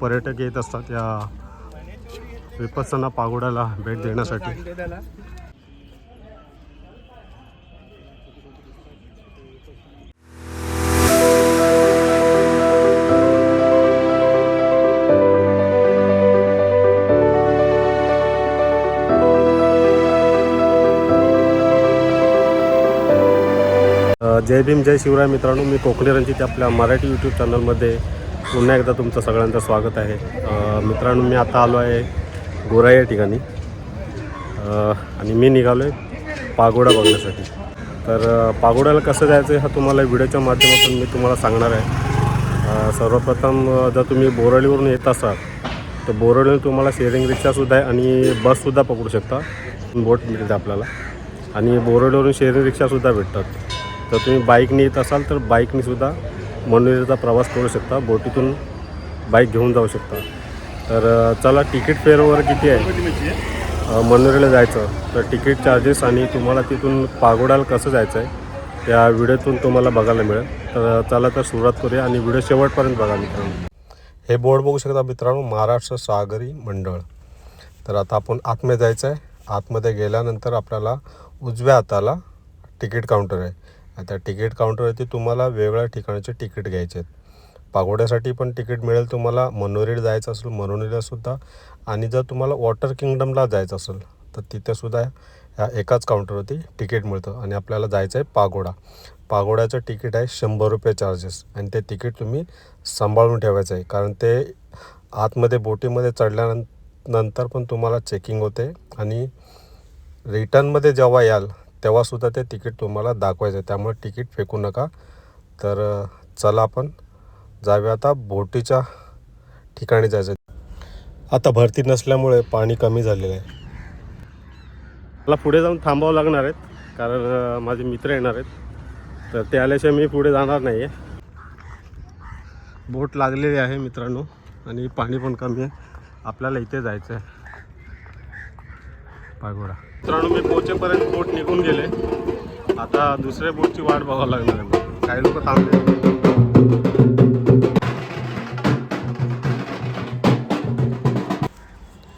पर्यटक येत असतात या विपස්සना पागोड्याला भेट देण्यासाठी. जय भीम जय शिवराय मित्रांनो, मी कोकणी रणजित आपल्या मराठी यूट्यूब चॅनलमध्ये पुन्हा एकदा तुमचं सगळ्यांचं स्वागत आहे. मित्रांनो, मी आता आलो आहे गोराई या ठिकाणी आणि मी निघालो आहे पागोडा बघण्यासाठी. तर पागोड्याला कसं जायचं आहे हा तुम्हाला व्हिडिओच्या माध्यमातून मी तुम्हाला सांगणार आहे. सर्वप्रथम जर तुम्ही बोरवलीवरून येत असाल तर बोरवलीवरून तुम्हाला शेअरिंग रिक्षासुद्धा आहे आणि बससुद्धा पकडू शकता, बोट मिळते आपल्याला. आणि बोरवलीवरून शेअरिंग रिक्षासुद्धा भेटतात. तर तुम्ही बाईकने येत असाल तर बाईकनीसुद्धा मनोरीचा प्रवास करू शकता, बोटीतून बाईक घेऊन जाऊ शकता. तर चला, तिकीट फेअर वगैरे किती आहे मनोरीला जायचं, तर तिकीट चार्जेस आणि तुम्हाला तिथून पागोड्याला कसं जायचं आहे त्या व्हिडिओतून तुम्हाला बघायला मिळेल. तर चला तर सुरुवात करूया आणि व्हिडिओ शेवटपर्यंत बघा मित्रांनो. हे बोर्ड बघू शकता मित्रांनो, महाराष्ट्र सागरी मंडळ. तर आता आपण आतमध्ये जायचं आहे. आतमध्ये गेल्यानंतर आपल्याला उजव्या हाताला तिकीट काउंटर आहे. आता तिकीट काउंटरवरती तुम्हाला वेगवेगळ्या ठिकाणाचे तिकीट घ्यायचे आहेत. पागोड्यासाठी पण तिकीट मिळेल तुम्हाला, मनोरीला जायचं असेल मनोरीलासुद्धा, आणि जर तुम्हाला वॉटर किंगडमला जायचं असेल तर तिथेसुद्धा ह्या एकाच काउंटरवरती तिकीट मिळतं. आणि आपल्याला जायचं आहे पागोडा. पागोड्याचं तिकीट आहे 100 रुपये चार्जेस. आणि ते तिकीट तुम्ही सांभाळून ठेवायचं आहे, कारण ते आतमध्ये बोटीमध्ये चढल्यानंतर पण तुम्हाला चेकिंग होते आणि रिटर्नमध्ये जेव्हा याल तेव्हासुद्धा ते तिकीट तुम्हाला दाखवायचं आहे. त्यामुळे तिकीट फेकू नका. तर चला आपण जाऊया आता बोटीच्या ठिकाणी जायचं. आता भरती नसल्यामुळे पाणी कमी झालेलं आहे. मला पुढे जाऊन थांबावं लागणार आहेत, कारण माझे मित्र येणार आहेत. तर ते आल्याशिवाय मी पुढे जाणार नाही आहे. बोट लागलेली आहे मित्रांनो आणि पाणी पण कमी आहे. आपल्याला इथे जायचं आहे पागोडा. मित्रांनो, मी पोहोचेपर्यंत बोट निघून गेले. आता दुसऱ्या बोटची वाट बघावं लागणार आहे. काही लोक थांबले.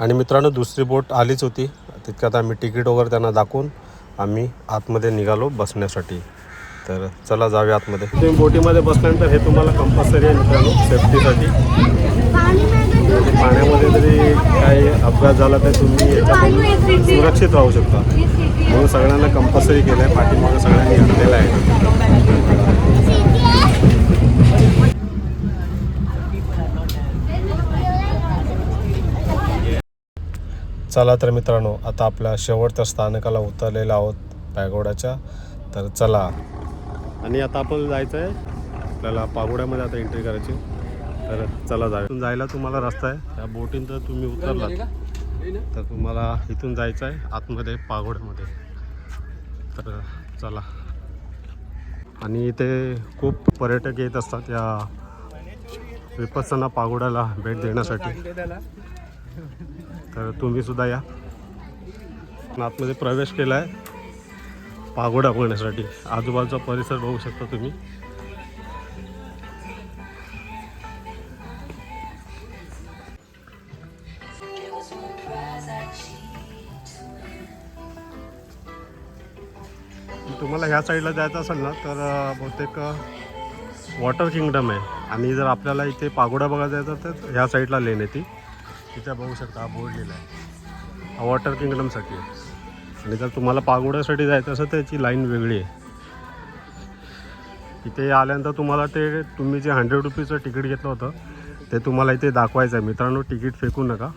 आणि मित्रांनो, दुसरी बोट आलीच होती. तितक्यात आम्ही तिकीट वगैरे त्यांना दाखवून आम्ही आतमध्ये निघालो बसण्यासाठी. तर चला जाऊया आतमध्ये. तुम्ही बोटीमध्ये बसल्यानंतर हे तुम्हाला कंपल्सरी आहे मित्रांनो, सेफ्टीसाठी. पाण्यामध्ये जरी काही अपघात झाला तर तुम्ही याच्यापासून सुरक्षित राहू शकता, म्हणून सगळ्यांना कंपल्सरी केलं आहे. पाठीमागे सगळ्यांनी घातलेलं आहे. चला तर मित्रांनो, आता आपल्या शेवटच्या स्थानकाला उतरलेलो आहोत पागोड्याच्या. तर चला, आणि आता आपण जायचं आहे आपल्याला पागोड्यामध्ये आता एंट्री करायची. तर चला जाऊया. जायला तुम्हाला रस्ता आहे. त्या बोटीन जर तुम्ही उतरलात तर तुम्हाला इथून जायचं आहे आतमध्ये पागोड्यामध्ये. तर चला. आणि इथे खूप पर्यटक येत असतात या विपස්සना पागोड्याला भेट देण्यासाठी. तर तुम्हीसुद्धा या. आतमध्ये प्रवेश केला आहे पागोडा बघण्यासाठी. आजूबाजूचा परिसर बघू शकता तुम्ही. तुम्हाला ह्या साईडला जायचं असेल ना तर बहुतेक वॉटर किंगडम आहे. आणि जर आपल्याला इथे पागोडा बघायला जायचं तर ह्या साईडला लेन आहे ती. तिथे बघू शकता, हा बोर्ड लिहिला आहे. हा वॉटर किंगडमसाठी आहे. आणि जर तुम्हाला पागोड्यासाठी जायचं असेल तर त्याची लाईन वेगळी आहे. इथे आल्यानंतर तुम्हाला ते तुम्ही जे 100 रुपीचं तिकीट घेतलं होतं ते तुम्हाला इथे दाखवायचं आहे. मित्रांनो, तिकीट फेकू नका,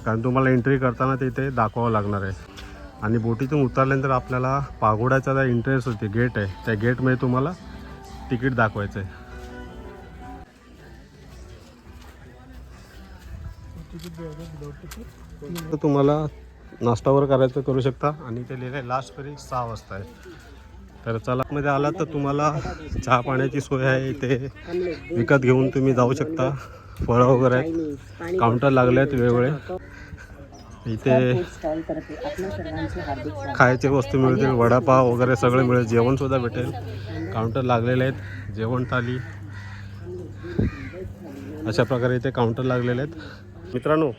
कारण तुम्हाला एंट्री करताना ते इथे दाखवावं लागणार आहे. आणि बोटीतून उतरल्यानंतर आपल्याला पागोड्याचा जो एंट्रन्स होते गेट आहे, त्या गेटमध्ये तुम्हाला तिकीट दाखवायचं आहे. तुम्हाला नाश्ता वगैरे करायचं करू शकता. आणि ते लिहिलं आहे लास्ट फेरी 6 वाजता आहे. तर चला, मध्ये आला तर तुम्हाला चहा पाण्याची सोय आहे. इथे विकत घेऊन तुम्ही जाऊ शकता. फळं वगैरे आहेत, काउंटर लागले आहेत वेगवेगळे. इथे खायचे वस्तू मिळतील, वडापाव वगैरे सगळं मिळेल. जेवणसुद्धा भेटेल. काउंटर लागलेले आहेत, जेवण थाली. अशा प्रकारे इथे काउंटर लागलेले आहेत मित्रांनो.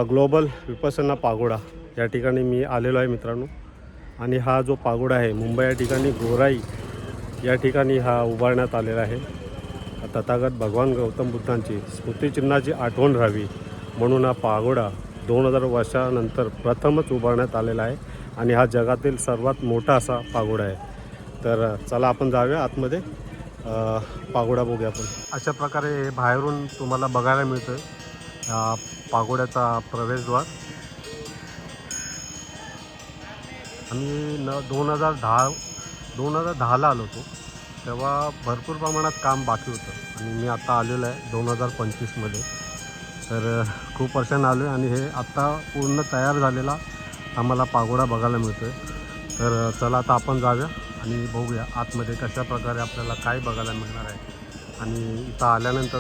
ग्लोबल विपसना पागोडा या ठिकाणी मी आलेलो आहे मित्रांनो. आणि हा जो पागोडा आहे मुंबई या ठिकाणी गोराई या ठिकाणी हा उभारण्यात आलेला आहे. तथागत भगवान गौतम बुद्धांची स्मृतिचिन्हाची आठवण राहावी म्हणून हा पागोडा 2000 वर्षानंतर प्रथमच उभारण्यात आलेला आहे. आणि हा जगातील सर्वात मोठा असा पागोडा आहे. तर चला आपण जाऊया आतमध्ये, पागोडा बघूया आपण. अशा प्रकारे बाहेरून तुम्हाला बघायला मिळतं आहे पागोड्याचा प्रवेशद्वार. आम्ही 2010ला आलो होतो तेव्हा भरपूर प्रमाणात काम बाकी होतं आणि मी आता आलेलो आहे 2025मध्ये. तर खूप वर्षांनी आलो आहे आणि हे आत्ता पूर्ण तयार झालेला आम्हाला पागोडा बघायला मिळतो आहे. तर चला आता आपण जाऊया आणि बघूया आतमध्ये कशा प्रकारे आपल्याला काय बघायला मिळणार आहे. आणि इथं आल्यानंतर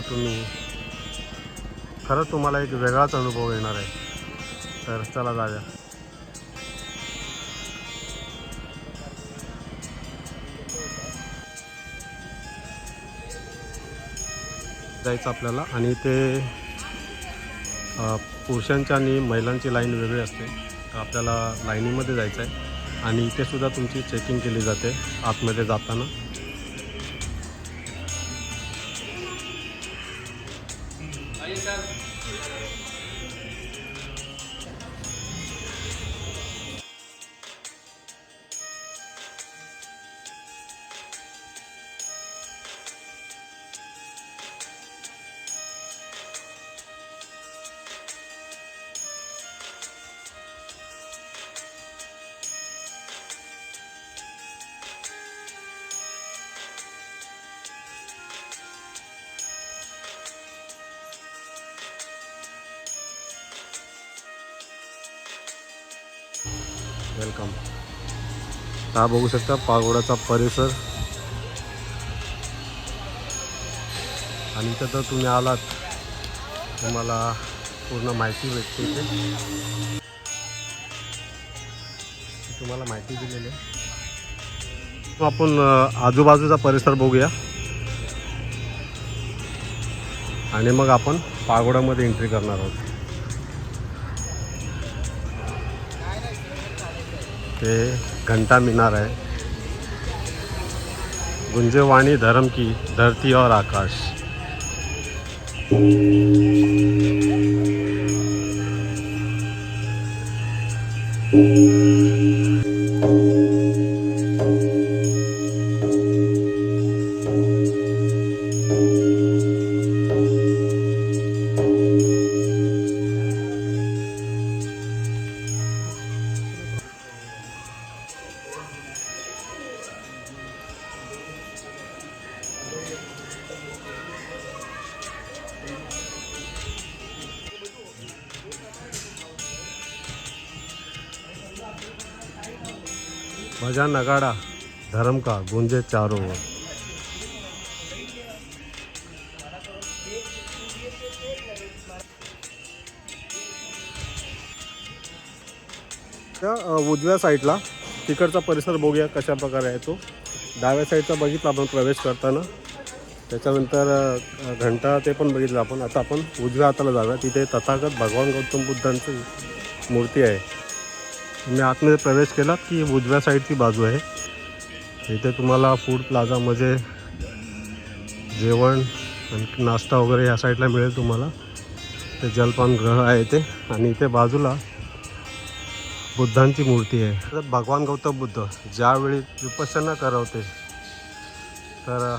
खरंच तुम्हाला एक वेगळाच अनुभव येणार आहे. तर चला जाऊया. जायचं आपल्याला आणि ते पुरुषांची आणि महिलांची लाईन वेगळी असते. तर आपल्याला लाईनीमध्ये जायचं आहे आणि इथे सुद्धा तुमची चेकिंग केली जाते आतमध्ये जाताना. वेलकम. हा बघू शकता पागोड्याचा परिसर. आणि इथं तर तुम्ही आलात तुम्हाला पूर्ण माहिती भेटते. इथे तुम्हाला माहिती दिलेली आहे. आपण आजूबाजूचा परिसर बघूया आणि मग आपण पागोड्यामध्ये एंट्री करणार आहोत. ते घंटा मीनार है, गुंजे वाणी धर्म की धरती और आकाश. बजा नगाड़ा धर्म का गूंजे चारों ओर. उजव्या साईडला तिकडचा परिसर बघूया कशा प्रकारे आहे तो. डाव्या साईडचा बघितला आपण प्रवेश करताना, त्याच्यानंतर घंटा ते पण बघितलं आपण. आता आपण उजव्या हाताला जाऊया, तिथे तथागत भगवान गौतम बुद्धांची मूर्ती आहे. तुम्ही आतमध्ये प्रवेश केला की उजव्या साईडची बाजू आहे. इथे तुम्हाला फूड प्लाझा म्हणजे जेवण आणि नाश्ता वगैरे ह्या साईडला मिळेल तुम्हाला. ते जलपान गृह आहे ते. आणि इथे बाजूला बुद्धांची मूर्ती आहे. भगवान गौतम बुद्ध ज्यावेळी विपश्यना करवते तर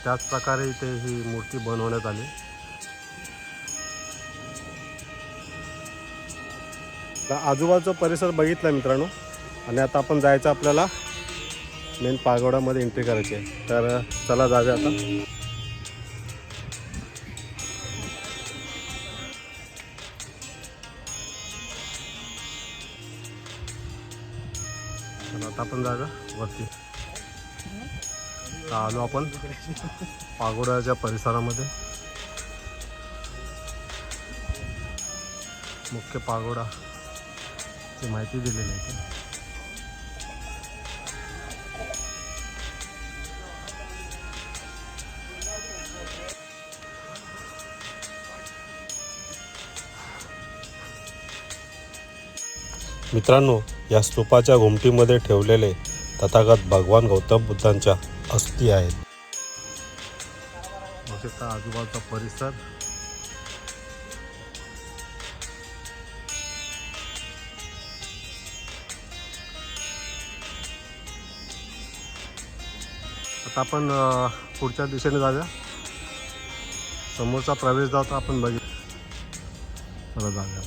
त्याच प्रकारे इथे ही मूर्ती बनवण्यात आली. आजूबाजूचा परिसर बघितला मित्रांनो आणि आता आपण जायचं आपल्याला मेन पागोड्यामध्ये एंट्री करायची आहे. तर चला जाऊया आता. चला आता आपण जाऊया वरती. आलो आपण पागोड्याच्या परिसरामध्ये. मुख्य पागोडा ची माहिती दिलेली आहे. मित्रांनो, या स्तूपाच्या घुमटीमध्ये ठेवलेले तथागत भगवान गौतम बुद्धांच्या अस्थी आहेत. आजूबाजूचा परिसर आता आपण पुढच्या दिशेने जाऊया. समोरचा प्रवेश जातो आपण बघू. चला जाऊया.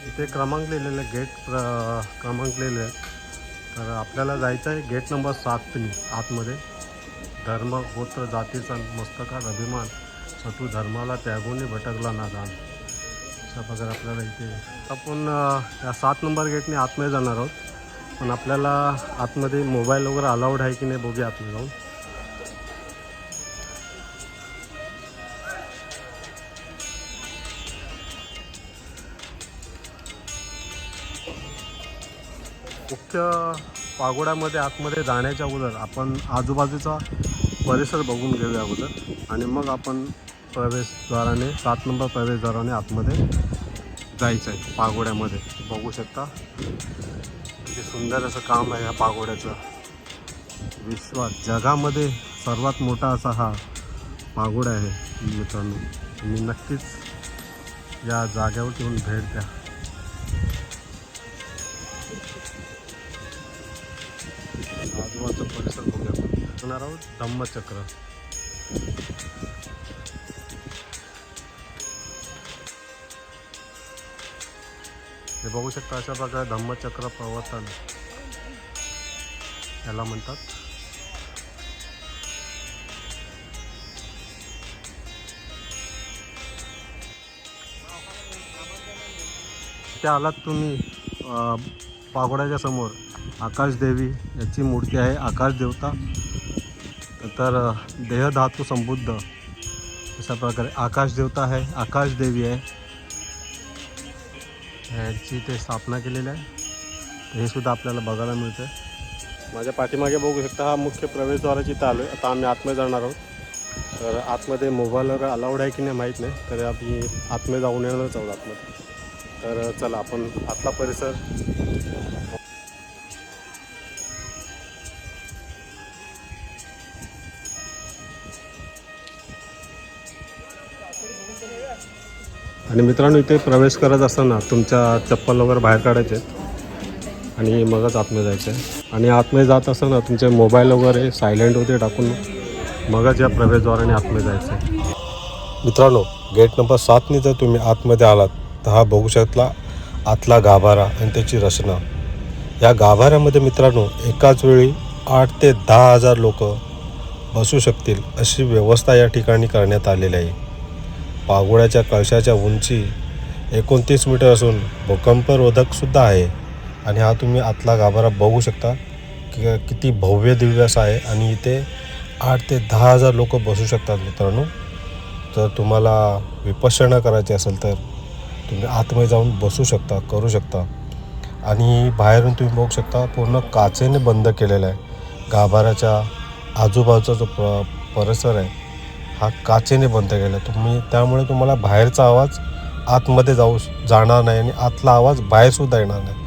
इथे क्रमांक लिहिलेले गेट क्रमांक लिहिलेले आहेत. तर आपल्याला जायचं आहे गेट नंबर 7 आतमध्ये. धर्म गोत्र जातीचा मस्तकात अभिमान, सतू धर्माला त्यागून भटकला नादान. अशा प्रकारे आपल्याला इथे आपण या 7 नंबर गेटने आतमध्ये जाणार आहोत. पण आपल्याला आतमध्ये मोबाईल वगैरे अलाउड आहे की नाही बघूया आतमध्ये जाऊन. मुख्य पागोड्यामध्ये आतमध्ये जाण्याच्या अगोदर आपण आजूबाजूचा परिसर बघून घेऊया अगोदर आणि मग आपण प्रवेशद्वाराने 7 नंबर प्रवेशद्वाराने आतमध्ये जायचं आहे पागोड्यामध्ये. बघू शकता किती सुंदर असं काम आहे या पागोड्याचं. विश्वात जगामध्ये सर्वात मोठा असा हा पागोडा आहे मित्रांनो. तुम्ही नक्कीच या जागेवर येऊन भेट द्या. आजूबाजूचा परिसर बघूया आपण. जाणार आहोत धम्मचक्र. हे बघू शकता अशा प्रकारे धम्मचक्र प्रवर्तन याला म्हणतात. इथे आलात तुम्ही पागोड्याच्या समोर आकाशदेवी याची मूर्ती आहे. आकाश देवता तर देहधातू संबुद्ध अशा प्रकारे आकाश देवता आहे, आकाश देवी आहे. याची ते स्थापना केलेली आहे. हे सुद्धा आपल्याला बघायला मिळतं. माझ्या पाठीमागे बघू शकता हा मुख्य प्रवेशद्वाराची इथं आलो आहे. आता आम्ही आतमध्ये जाणार आहोत. तर आतमध्ये मोबाईलवर अलाउड आहे की नाही माहीत नाही, तर आम्ही आतमध्ये जाऊन येणारच आहोत आतमध्ये. तर चला आपण आतला परिसर. आणि मित्रांनो, इथे प्रवेश करत असताना तुमच्या चप्पल वगैरे बाहेर काढायचे आणि मगच आतमध्ये जायचं आहे. आणि आतमध्ये जात असताना तुमचे मोबाईल वगैरे सायलेंटवरती टाकून मगच या प्रवेशद्वाराने आतमध्ये जायचं आहे. मित्रांनो, गेट नंबर 7 जर तुम्ही आतमध्ये आलात तर हा बघू शकता आतला गाभारा आणि त्याची रचना. या गाभाऱ्यामध्ये मित्रांनो एकाच वेळी 8 ते 10 हजार लोक बसू शकतील अशी व्यवस्था या ठिकाणी करण्यात आलेली आहे. पागोड्याच्या कळशाच्या उंची 29 मीटर असून भूकंपरोधकसुद्धा आहे. आणि हा तुम्ही आतला गाभारा बघू शकता किती भव्य दिव्य असा आहे. आणि इथे 8 ते 10 हजार लोक बसू शकतात मित्रांनो. तर तुम्हाला विपश्यना करायची असेल तर तुम्ही आतमध्ये जाऊन बसू शकता, करू शकता. आणि बाहेरून तुम्ही बघू शकता पूर्ण काचेने बंद केलेला आहे. गाभाऱ्याच्या आजूबाजूचा जो परिसर आहे हा काचेने बंद केला आहे. त्यामुळे तुम्हाला बाहेरचा आवाज आतमध्ये जाणार नाही आणि आतला आवाज बाहेरसुद्धा येणार नाही.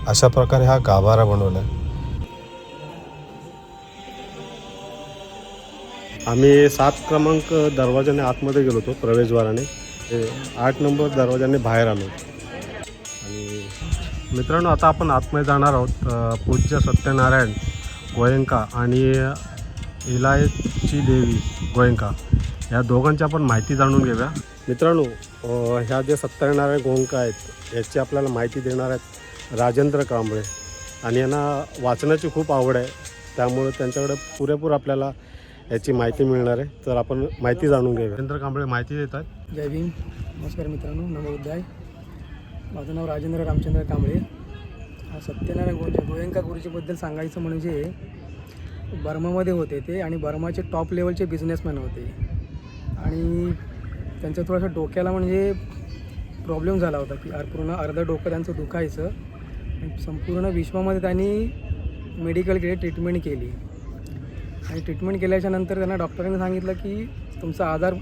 अशा प्रकारे हा गाभारा बनवला आहे. आम्ही 7 क्रमांक दरवाजाने आतमध्ये गेलो होतो प्रवेशद्वाराने. 8 नंबर दरवाजाने बाहेर आलो. आणि मित्रांनो, आता आपण आतमध्ये जाणार आहोत पूज्य सत्यनारायण गोयंका आणि इलायची देवी गोयंका या दोघांची आपण माहिती जाणून घेऊया. मित्रांनो, ह्या ज्या सत्यनारायण गोयंका आहेत याची आपल्याला माहिती देणार आहेत राजेंद्र कांबळे. आणि यांना वाचनाची खूप आवड आहे, त्यामुळे त्यांच्याकडे पुरेपूर आपल्याला याची माहिती मिळणार आहे. तर आपण माहिती जाणून घेऊया. राजेंद्र कांबळे माहिती देतात. जय भीम. नमस्कार मित्रांनो, नमो बुद्धाय. माझं नाव राजेंद्र रामचंद्र कांबळे. सत्यनारायण गोयंका गुरुजीबद्दल सांगायचं म्हणजे बर्मामध्ये होते ते आणि बर्माचे टॉप लेवलचे बिझनेसमॅन होते. आणि त्यांचं थोडंसं डोक्याला म्हणजे प्रॉब्लेम झाला होता की पूर्ण अर्धं डोकं त्यांचं दुखायचं. आणि संपूर्ण विश्वामध्ये त्यांनी मेडिकल केले, ट्रीटमेंट केली आणि ट्रीटमेंट केल्याच्या नंतर त्यांना डॉक्टरांनी सांगितलं की तुमचा आजार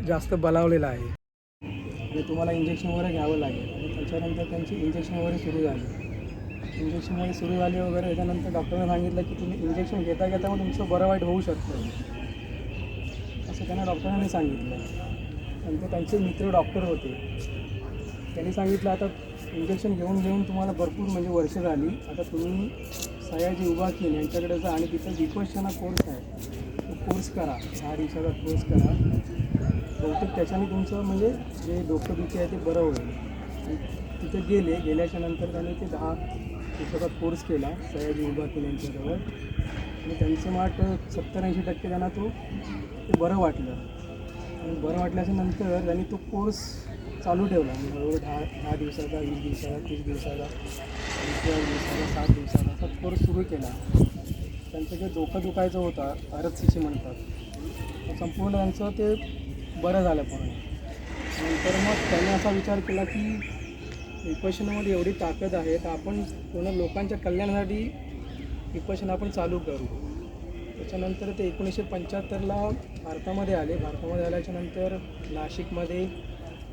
जास्त बलावलेला आहे आणि तुम्हाला इंजेक्शन वगैरे घ्यावं लागेल. आणि त्याच्यानंतर त्यांची इंजेक्शन वगैरे सुरू झाली. इंजेक्शन वगैरे सुरू झाली वगैरे त्याच्यानंतर डॉक्टरांनी सांगितलं की तुम्ही इंजेक्शन घेता घेता मग तुमचं बरं वाईट होऊ शकतं, असं त्यांना डॉक्टरांनी सांगितलं. नंतर त्यांचे मित्र डॉक्टर होते, त्यांनी सांगितलं आता इंजेक्शन घेऊन घेऊन तुम्हाला भरपूर म्हणजे वर्ष झाली, आता तुम्ही सयाजी उबाकीन यांच्याकडे जा आणि तिथं विपश्यना कोर्स आहे, तो कोर्स करा, 10 दिवसाचा कोर्स करा. बहुतेक त्याच्याने तुमचं म्हणजे जे डोकंदुखी आहे ते बरं होईल. आणि तिथे गेल्याच्या नंतर त्यांनी ते 10 दिवसाचा कोर्स केला सयाजी उबाकीन यांच्याजवळ आणि त्यांचं माठ 70-80% त्यांना ते बरं वाटलं. आणि बरं वाटल्याच्या नंतर त्यांनी तो कोर्स चालू ठेवला. म्हणजे 10 दिवसाचा, 20 दिवसाचा, 30 दिवसाचा, 20 दिवसाचा, 7 दिवसाचा असा कोर्स सुरू केला. त्यांचं जे डोकं दुखायचं होतं, आरसीसी म्हणतात, संपूर्ण त्यांचं ते बरं झालं पूर्ण. नंतर मग त्यांनी असा विचार केला की विपश्यनामध्ये एवढी ताकद आहे तर आपण पूर्ण लोकांच्या कल्याणासाठी विपश्यना आपण चालू करू. त्याच्यानंतर ते 1975ला भारतामध्ये आल्याच्या नंतर नाशिकमध्ये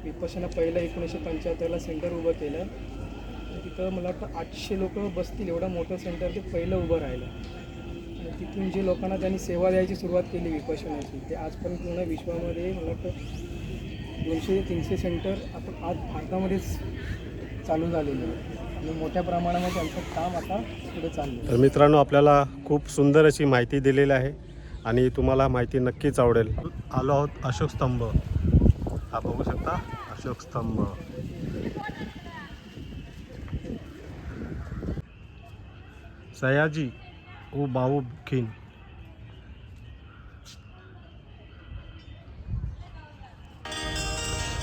विपश्यना पहिलं 1975ला सेंटर उभं केलं. आणि तिथं मला वाटतं 800 लोक बसतील एवढं मोठं सेंटर ते पहिलं उभं राहिलं. आणि तिथून जे लोकांना त्यांनी सेवा द्यायची सुरुवात केली विपश्यनाची, ते आजपर्यंत पूर्ण विश्वामध्ये मला वाटतं 200 ते 300 सेंटर आपण आज भारतामध्येच चालू झालेलं आहे आणि मोठ्या प्रमाणामध्ये त्यांचं काम आता पुढे चाललं. तर मित्रांनो, आपल्याला खूप सुंदर अशी माहिती दिलेली आहे आणि तुम्हाला माहिती नक्कीच आवडेल. आलो आहोत अशोक स्तंभ, हा बघू शकता अशोक स्तंभ. सयाजी उबाकीन.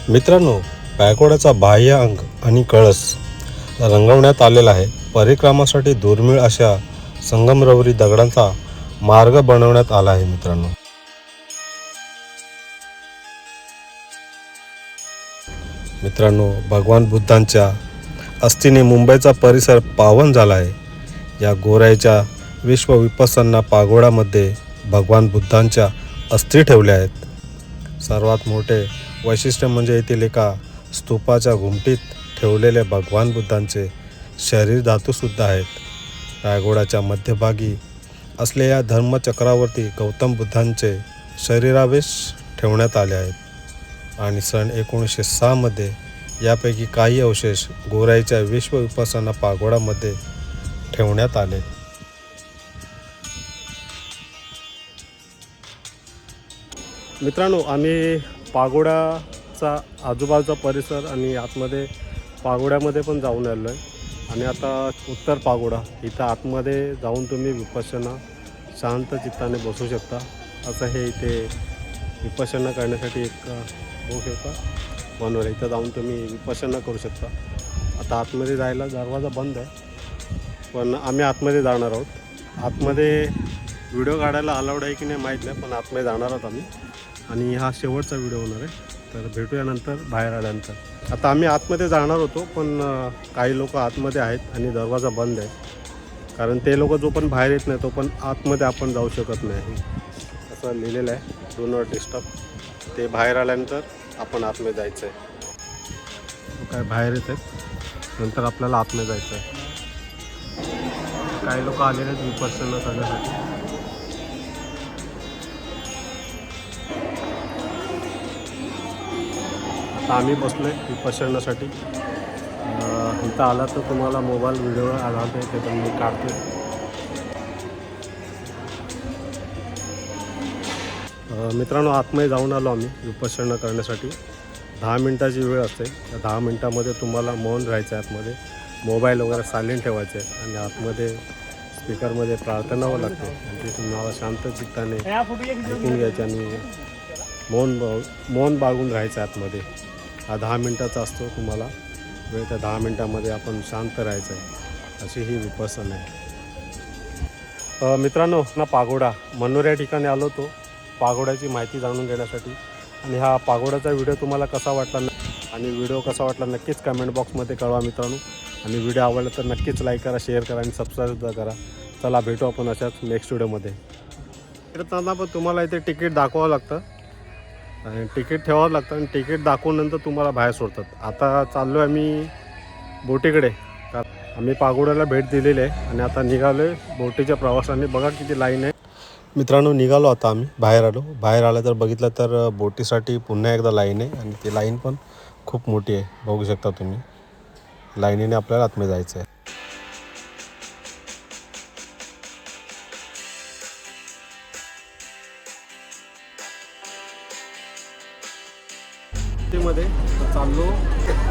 मित्रांनो, पॅगोडाचा बाह्य अंग आणि कळस रंगवण्यात आलेला आहे. परिक्रमासाठी दुर्मिळ अशा संगमरवरी दगडांचा मार्ग बनवण्यात आला आहे. मित्रांनो, भगवान बुद्धांच्या अस्थिने मुंबईचा परिसर पावन झाला आहे. या गोराईच्या विश्व विपश्यना पागोडामध्ये भगवान बुद्धांच्या अस्थी ठेवल्या आहेत. सर्वात मोठे वैशिष्ट्य म्हणजे येथील एका स्तूपाच्या घुमटीत ठेवलेले भगवान बुद्धांचे शरीर धातूसुद्धा आहेत. पॅगोडाच्या मध्यभागी असलेल्या धर्मचक्रावरती गौतम बुद्धांचे शरीरावेश ठेवण्यात आले आहेत आणि सन 1906 मध्ये यापैकी काही अवशेष गोराईच्या विश्व विपश्यना पागोडामध्ये ठेवण्यात आले. मित्रांनो, आम्ही पागोडाचा आजूबाजूचा परिसर आणि आतमध्ये पागोड्यामध्ये पण जाऊन आलो आहे आणि आता उत्तर पागोडा इथं आतमध्ये जाऊन तुम्ही विपश्यना शांत चित्ताने बसू शकता. असं हे इथे विपश्यना करण्यासाठी एक बघू शकता बनवलं. इथं जाऊन तुम्ही विपश्यना करू शकता. आता आतमध्ये जायला दरवाजा बंद आहे, पण आम्ही आतमध्ये जाणार आहोत. आतमध्ये व्हिडिओ काढायला अलाउड आहे की नाही माहीत नाही, पण आतमध्ये जाणार आहोत आम्ही आणि हा शेवटचा व्हिडिओ होणार आहे. तर भेटूया नंतर बाहेर आल्यानंतर. आता आम्ही आतमध्ये जाणार होतो, पण काही लोक आतमध्ये आहेत आणि दरवाजा बंद आहे, कारण ते लोक जो पण बाहेर येत नाही तो पण आतमध्ये आपण जाऊ शकत नाही असं लिहिलेलं आहे. Do not disturb. ते बाहेर आल्यानंतर आपण आतमध्ये जायचं आहे. काय बाहेर येत आहेत, नंतर आपल्याला आतमध्ये जायचं आहे. काही लोक आलेले आहेत विपश्यना करण्यासाठी. आता आम्ही बसलो आहे विपश्यनासाठी. इथं आला तर तुम्हाला मोबाईल व्हिडिओ आला ते पण मी काढतो. मित्रांनो, आतमध्ये जाऊन आलो आम्ही विपश्यना करण्यासाठी. 10 मिनटाची वेळ असते. त्या 10 मिनटामध्ये तुम्हाला मौन राहायचं आहे. आतमध्ये मोबाईल वगैरे सायलेंट ठेवायचे आणि आतमध्ये स्पीकरमध्ये प्रार्थना व्हावं लागते आणि ते तुम्हाला शांत चित्ताने ऐकून घ्यायचे आणि मौन बाळगून राहायचं आतमध्ये. हा 10 मिनटाचा असतो तुम्हाला वेळ. त्या 10 मिनटामध्ये आपण शांत राहायचं आहे, अशी ही विपश्यना आहे. मित्रांनो, ना पागोडा मनोर या ठिकाणी आलो होतो पागोड्याची माहिती जाणून घेण्यासाठी. आणि हा पागोड्याचा व्हिडिओ तुम्हाला कसा वाटला आणि व्हिडिओ कसा वाटला नक्कीच कमेंट बॉक्समध्ये कळवा मित्रांनो. आणि व्हिडिओ आवडला तर नक्कीच लाईक करा, शेअर करा आणि सबस्क्राईबसुद्धा करा. चला भेटू आपण अशाच नेक्स्ट व्हिडिओमध्ये. फिरताना पण तुम्हाला इथे तिकीट दाखवावं लागतं आणि तिकीट ठेवावं लागतं आणि तिकीट दाखवूनंतर तुम्हाला बाहेर सोडतात. आता चाललो आहे आम्ही बोटीकडे. आम्ही पागोड्याला भेट दिलेली आहे आणि आता निघालो आहे बोटीच्या प्रवासाने. बघा किती लाईन आहे मित्रांनो. निघालो आता आम्ही, बाहेर आलं तर बघितलं तर बोटीसाठी पुन्हा एकदा लाईन आहे आणि ती लाईन पण खूप मोठी आहे. बघू शकता तुम्ही, लाईनीने आपल्याला आतमध्ये जायचं आहे. मध्ये चाललो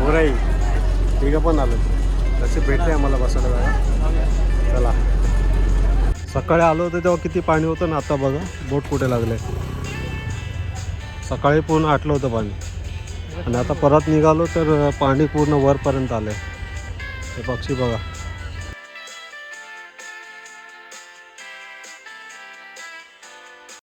गोराई, ठीक पण आलो तसे भेटले आम्हाला बसायला जागा. चला, सकाळी आलो होतो तेव्हा किती पाणी होतं ना, आता बघा बोट कुठे लागले. सकाळी पूर्ण आटलं होतं पाणी आणि आता परत निघालो तर पाणी पूर्ण वरपर्यंत आलं आहे. ते पक्षी बघा.